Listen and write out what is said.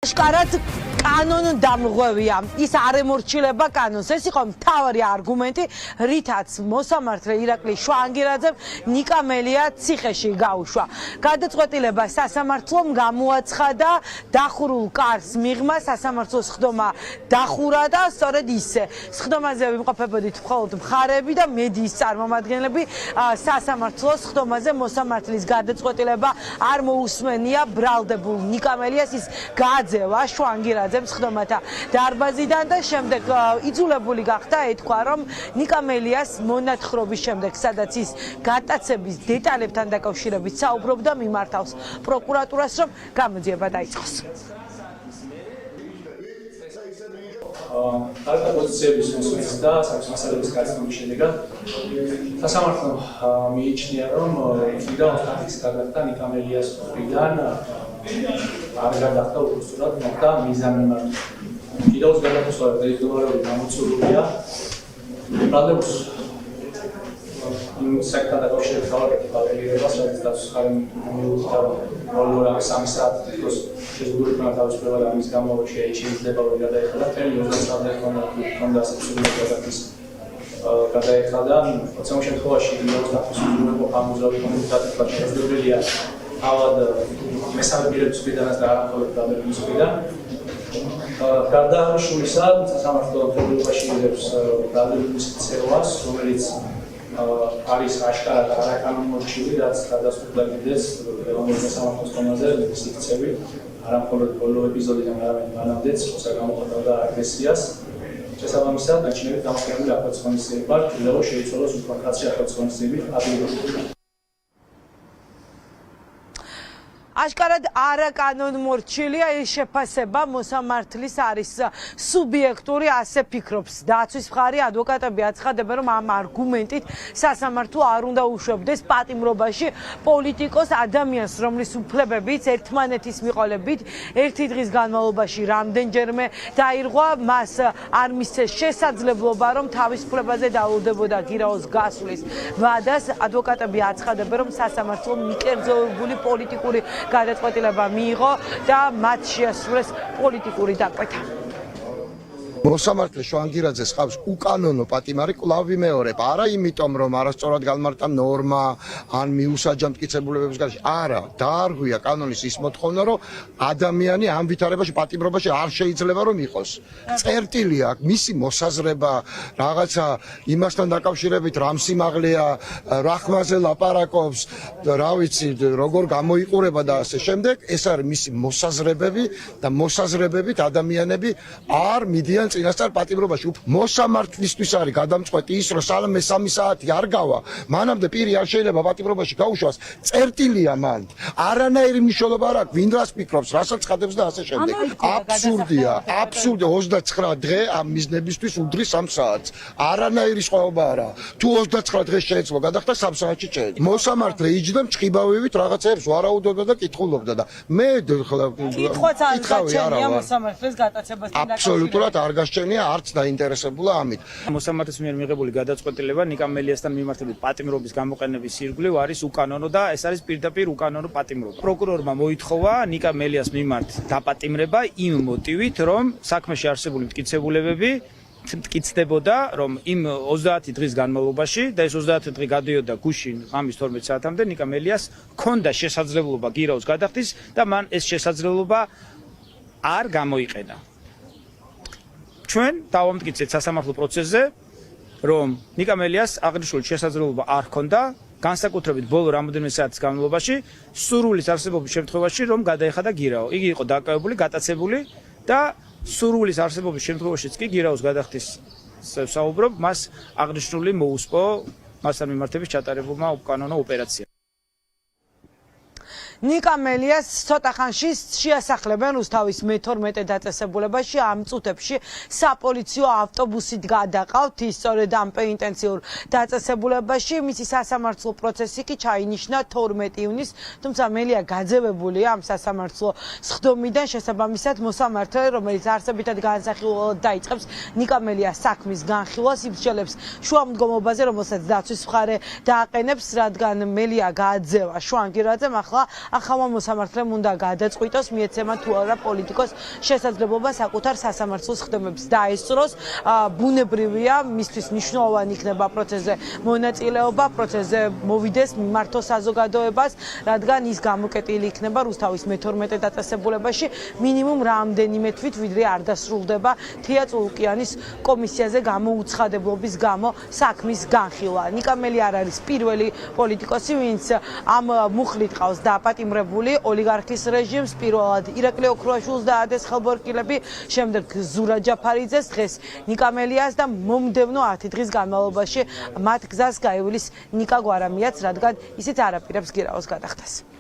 Აშკარად კანონ დამღვევია. ის არ ემორჩილება კანონს. ეს იყო მთავარი არგუმენტი, რითაც მოსამართლე ირაკლი შვანგირაძემ ნიკა მელია ციხეში გაუშვა. გადაწყვეტილება სასამართლომ გამოაცხადა დახურულ კარს მიღმა, სასამართლოს ხდომა დახურა და სწორედ ისე. სხდომაზე ვიმყოფებოდით მხოლოდ მხარეები და მედიის წარმომადგენლები. სასამართლოს ხდომაზე მოსამართლის გადაწყვეტილება არ მოусმენია ბრალდებულ ნიკა მელიას, ის გააძევა შვანგირაძემ სხდომათა დარბაზიდან და შემდეგ იძულებული გახდა ეთქვა, რომ ნიკა მელიას მონათხრობის შემდეგ, სადაც ის გატაცების დეტალებთან დაკავშირებით საუბრობდა, მიმართავს პროკურატურას, რომ გამოძიება დაიწყოს. Alta poziციების მოსვლის და საქმის მასალების გაცნობის შედეგად სასამართლომ მიიჩნია, რომ კიდევ ოთხის გადახდა ნიკა მელიას მხრიდან არ გადახდა უბრალოდ მოხდა მიზანმიმართვა. კიდევ გადახდა დეკლარირებული გამოცულია ბრალდებს იმ სექტორთან დაკავშირებით ქალაქის პატრიოტებას, რაც დასახარე მიუხედავ ბოლო 3 საათი დროს შეგუება თავისუფლება და ამის გამო შეიძლება რომ გადაიხადა თელი 20 საათი კონდა სასწავლო გადახდის გადაიხადა. ამ შემთხვევაში მოსახლეობის ამოძრავი კომუნიკაცია შესაძლებელია თავად მესამე პირების მხრიდანაც და არა მხოლოდ ბრალდების მხრიდან. გარდა ამისა, სასამართლო პროკურორობაში იღებს ბრალდების ქცევას, რომელიც არის აშკარად არაკანონმორჩილი, რაც გადასულებდეს ეროვნულ სასამართლოს ხომაზე მისიქცევი, არა მხოლოდ ბოლო ეპიზოდიდან, არამედ მანამდეც, როცა გამოხატავდა აგრესიას. შესაბამისად, გაჩნევით დამოკიდებული აფეთქონისება, კიდევ შეიცვალოს უკმარკაცი აფეთქონისებით ადგილობრივი. აშკარად არაკანონმორჩილია ის შეფასება მოსამართლის არის სუბიექტური, ასე ფიქრობს დაცვის მხარი. ადვოკატები აცხადებენ, რომ ამ არგუმენტით სასამართლო არ უნდა უშვებდეს პატიმრობაში პოლიტიკოს ადამიანს, რომლის უფლებებიც ერთმანეთის მიყოლებით ერთი დღის განმავლობაში რამდენჯერმე დაირღვა, მას არ მისცეს შესაძლებლობა, რომ თავის უფლებაზე დაუდებოდა გირაოს გასვლის ვადას. ადვოკატები აცხადებენ, რომ სასამართლომ მიკერძოებული პოლიტიკური გადაწყვეტილება მიიღო და მათ შეასრულეს პოლიტიკური დაკვეთა. მოსამართლე შვანგირაძეს ყავს უკანონო პატიმარი კვლავ ვიმეორებ, არა იმიტომ რომ არასწორად განმარტა ნორმა ან მიუსაჯა მტკიცებულებების გარშე, არა, დაარღვია კანონის ის მოთხოვნა, რომ ადამიანი ამ ვითარებაში პატიმრობაში არ შეიძლება რომ იყოს. წერტილი აქვს მისი მოსაზრება, რაღაცა იმასთან დაკავშირებით რამ სიმაღლეა, რა ხმაზე ლაპარაკობს, რა ვიცი, როგორ გამოიყურება და ასე შემდეგ, ეს არის მისი მოსაზრებები და მოსაზრებებით ადამიანები არ მიდიან წინასწარ პატიმრობაში. მოსამართლისთვის არის გადამწყვეტი ის, რომ სალმე 3 საათი არ გავა, მანამდე პირი არ შეიძლება პატიმრობაში გაუშვას. წერტილია მან. არანაირი მნიშვნელობა არ აქვს, ვინ რას ფიქრობს, რასაც ხადებს და ასე შემდეგ. აბსურდია, აბსურდი 29 დღე ამ მიზნებისთვის უდრის 3 საათს. არანაირი სხვაობა არა. თუ 29 დღეს შეეძლო გადახდა 3 საათში შეიძლება. მოსამართლე იჯდა მჭყიბავებით რაღაცებს ვარაუდობდა და კითხულობდა და მე კითხვაც არ გაჩენია მოსამართლეს გატაცებასთან დაკავშირებით. აბსოლუტურად არ გასჩენია, არც დაინტერესებულა ამით. მოსამართლის მიერ მიღებული გადაწყვეტილება ნიკა მელიასთან მიმართებით პატიმრობის გამოყენების ირგვლივ არის უკანონო და ეს არის პირდაპირ უკანონო პატიმრობა. პროკურორმა მოითხოვა ნიკა მელიას მიმართ დაპატიმრება იმ მოტივით, რომ საქმეში არსებული მტკიცებულებები მტკიცდებოდა, რომ იმ 30 დღის განმავლობაში და ეს 30 დღე გადიოდა გუშინ ღამის 12 საათამდე ნიკა მელიას ჰქონდა შესაძლებლობა გირაოს გადახდის და მან ეს შესაძლებლობა არ გამოიყენა. ჩვენ დავამტკიცეთ სასამართლო პროცესზე, რომ ნიკა მელიას აღნიშნული შესაძლებლობა არ ჰქონდა, განსაკუთრებით ბოლო რამოდენიმე საათის განმავლობაში, სურვილის არსებობის შემთხვევაში, რომ გადაეხადა გირაო. იგი იყო დაკავებული, გატაცებული და სურვილის არსებობის შემთხვევაშიც კი გირაოს გადახდის საუბრობ, მას აღნიშნული მოუსპო მასთან მიმართებით ჩატარებულმა უკანონო ოპერაცია. ნიკა მელიას ცოტა ხანში შეასახლებენ რუსთავის მე-12 დაწესებულებაში. ამ წუთებში საპოლიციო ავტობუსით გადაყავთ ის სწორედ ამ პენიტენციურ დაწესებულებაში. მისი სასამართლო პროცესი კი ჩაინიშნა 12 ივნისს, თუმცა მელია გაძევებულია ამ სასამართლო სხდომიდან. შესაბამისად მოსამართლე, რომელიც არსებითად განსახილველად დაიწყებს ნიკა მელიას საქმის განხილვას, იბრძოლებს შუამდგომობაზე, რომელსაც დაცვის მხარე დააყენებს, რადგან მელია გააძევა შვანგირაძემ, ახლა ახალმა მოსამართლემ უნდა გადაწყვიტოს მიეცემა თუ არა პოლიტიკოს შესაძლებლობა საკუთარ სასამართლოს ხდომებს დაესწროს. ბუნებრივია, მისთვის მნიშვნელოვანი იქნება პროცესზე მონაწილეობა, პროცესზე მოვიდეს, მიმართოს საზოგადოებას, რადგან ის გამოკეტილი იქნება რუსთავის მე-12 დაწესებულებაში მინიმუმ რამდენიმე თვით, ვიდრე არ დასრულდება თია წულუკიანის კომისიაზე გამოუცხადებლობის გამო საქმის განხილვა. ნიკა მელი არ არის პირველი პოლიტიკოსი, ვინც ამ მუხლით ყავს დაპატიმრებული ოლიგარქის რეჟიმს, პირველად ირაკლი ოქრუაშვილს დაადეს ხელბორკილები, შემდეგ ზურა ჯაფარიძეს, დღეს ნიკა მელიას და მომდევნო 10 დღის განმავლობაში მათ გზას გაივლის ნიკა გვარამიაც, რადგან ისიც არ აპირებს გირაოს გადახდას.